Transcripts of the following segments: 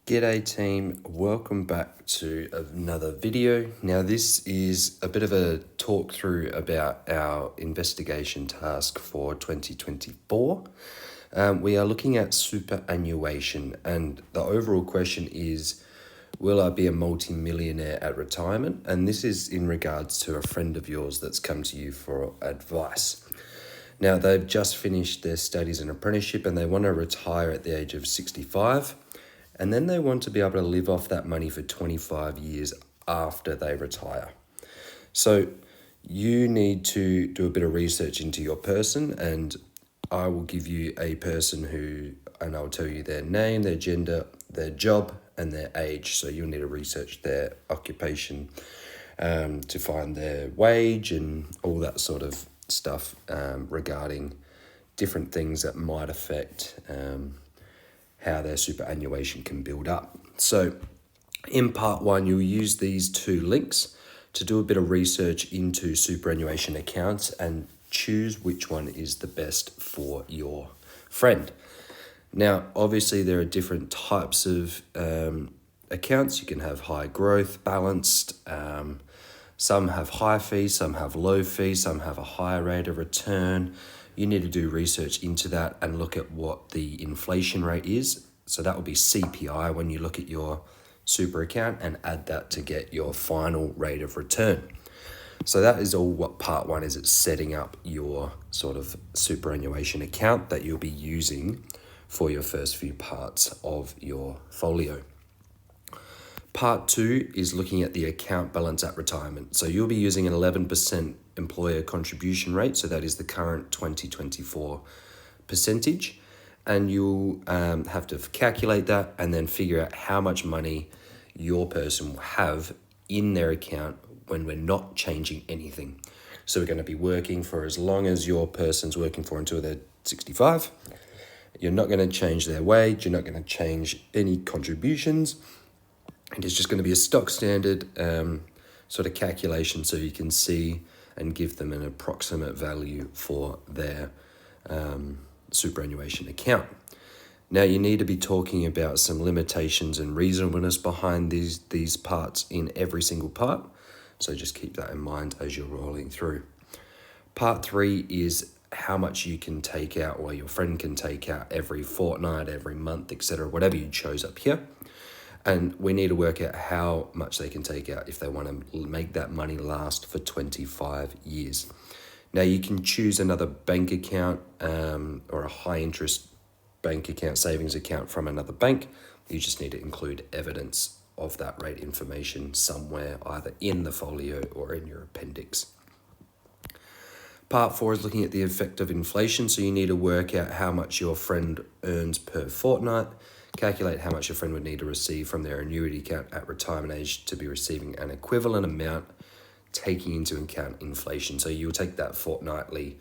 G'day team, welcome back to another video. Now this is a bit of a talk through about our investigation task for 2024. We are looking at superannuation, and the overall question is, will I be a multi-millionaire at retirement? And this is in regards to a friend of yours that's come to you for advice. Now they've just finished their studies and apprenticeship and they want to retire at the age of 65. And then they want to be able to live off that money for 25 years after they retire. So you need to do a bit of research into your person, and I will give you a person and I'll tell you their name, their gender, their job, and their age. So you'll need to research their occupation to find their wage and all that sort of stuff regarding different things that might affect how their superannuation can build up. So in part one, you'll use these two links to do a bit of research into superannuation accounts and choose which one is the best for your friend. Now, obviously there are different types of accounts. You can have high growth, balanced, some have high fees, some have low fees, some have a higher rate of return. You need to do research into that and look at what the inflation rate is. So that will be CPI when you look at your super account and add that to get your final rate of return. So that is all what part one is. It's setting up your sort of superannuation account that you'll be using for your first few parts of your folio. Part two is looking at the account balance at retirement. So you'll be using an 11% employer contribution rate. So that is the current 2024 percentage. And you'll have to calculate that and then figure out how much money your person will have in their account when we're not changing anything. So we're going to be working for as long as your person's working for until they're 65. You're not going to change their wage. You're not going to change any contributions. And it's just going to be a stock standard sort of calculation so you can see and give them an approximate value for their superannuation account. Now you need to be talking about some limitations and reasonableness behind these parts in every single part. So just keep that in mind as you're rolling through. Part three is how much you can take out or your friend can take out every fortnight, every month, etc., whatever you chose up here. And we need to work out how much they can take out if they want to make that money last for 25 years. Now you can choose another bank account or a high interest bank account, savings account from another bank. You just need to include evidence of that rate information somewhere, either in the folio or in your appendix. Part four is looking at the effect of inflation. So you need to work out how much your friend earns per fortnight. Calculate how much your friend would need to receive from their annuity account at retirement age to be receiving an equivalent amount, taking into account inflation. So you'll take that fortnightly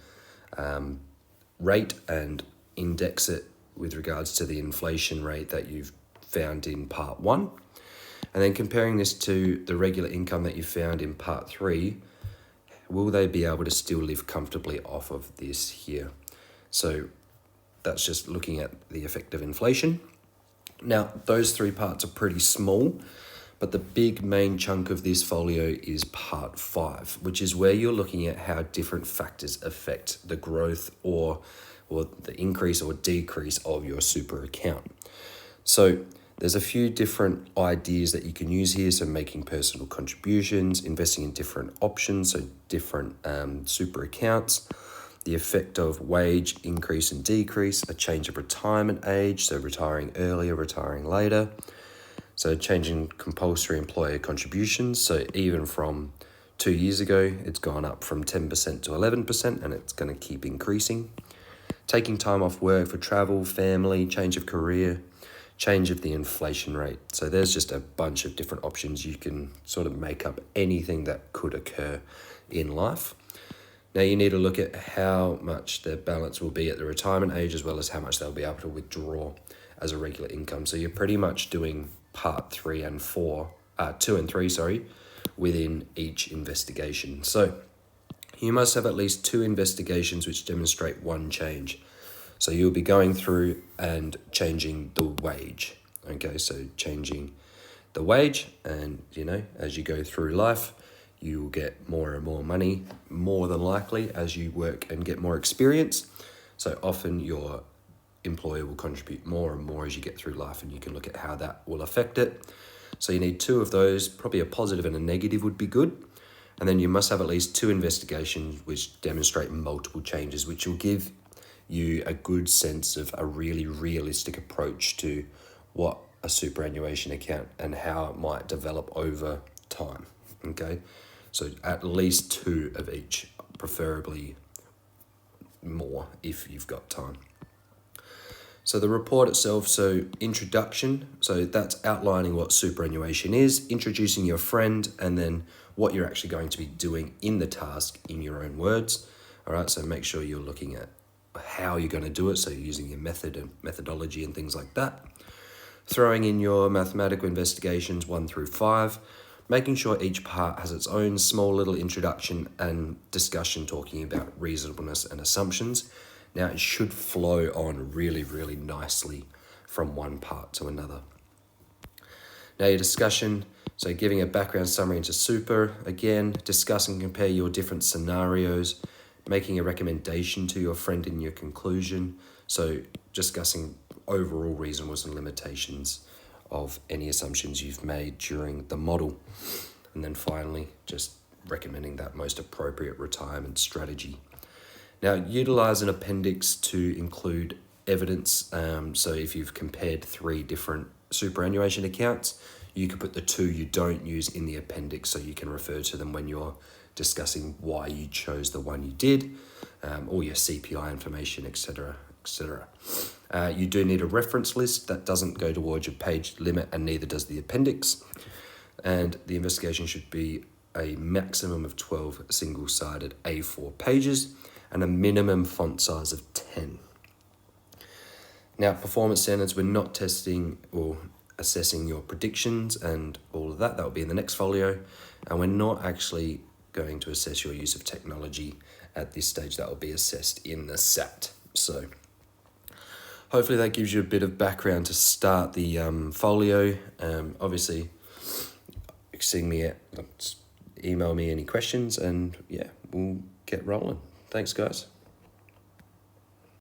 rate and index it with regards to the inflation rate that you've found in part one. And then comparing this to the regular income that you found in part three, will they be able to still live comfortably off of this here? So that's just looking at the effect of inflation. Now, those three parts are pretty small, but the big main chunk of this folio is part five, which is where you're looking at how different factors affect the growth or the increase or decrease of your super account. So there's a few different ideas that you can use here. So making personal contributions, investing in different options, so different super accounts, the effect of wage increase and decrease, a change of retirement age, so retiring earlier, retiring later, so changing compulsory employer contributions. So even from 2 years ago, it's gone up from 10% to 11%, and it's going to keep increasing. Taking time off work for travel, family, change of career, change of the inflation rate. So there's just a bunch of different options. You can sort of make up anything that could occur in life. Now you need to look at how much their balance will be at the retirement age, as well as how much they'll be able to withdraw as a regular income. So you're pretty much doing part 2 and 3, within each investigation. So you must have at least 2 investigations which demonstrate one change. So you'll be going through and changing the wage. Okay, so changing the wage, and as you go through life, you will get more and more money, more than likely, as you work and get more experience. So often your employer will contribute more and more as you get through life, and you can look at how that will affect it. So you need 2 of those, probably a positive and a negative would be good. And then you must have at least 2 investigations which demonstrate multiple changes, which will give you a good sense of a really realistic approach to what a superannuation account and how it might develop over time. Okay, so at least 2 of each, preferably more if you've got time. So the report itself, so introduction, so that's outlining what superannuation is, introducing your friend, and then what you're actually going to be doing in the task in your own words. All right, so make sure you're looking at how you're going to do it, so you're using your method and methodology and things like that. Throwing in your mathematical investigations 1 through 5, making sure each part has its own small little introduction and discussion talking about reasonableness and assumptions. Now it should flow on really, really nicely from one part to another. Now your discussion, so giving a background summary into super, again, discuss and compare your different scenarios, making a recommendation to your friend in your conclusion, so discussing overall reasonableness and limitations of any assumptions you've made during the model. And then finally, just recommending that most appropriate retirement strategy. Now, utilize an appendix to include evidence. So if you've compared 3 different superannuation accounts, you could put the 2 you don't use in the appendix, so you can refer to them when you're discussing why you chose the one you did, all your CPI information, etc., etc. You do need a reference list that doesn't go towards your page limit, and neither does the appendix. And the investigation should be a maximum of 12 single-sided A4 pages and a minimum font size of 10. Now, performance standards, we're not testing or assessing your predictions and all of that. That will be in the next folio. And we're not actually going to assess your use of technology at this stage. That will be assessed in the SAT. So hopefully that gives you a bit of background to start the folio. Obviously, email me any questions, and yeah, we'll get rolling. Thanks, guys.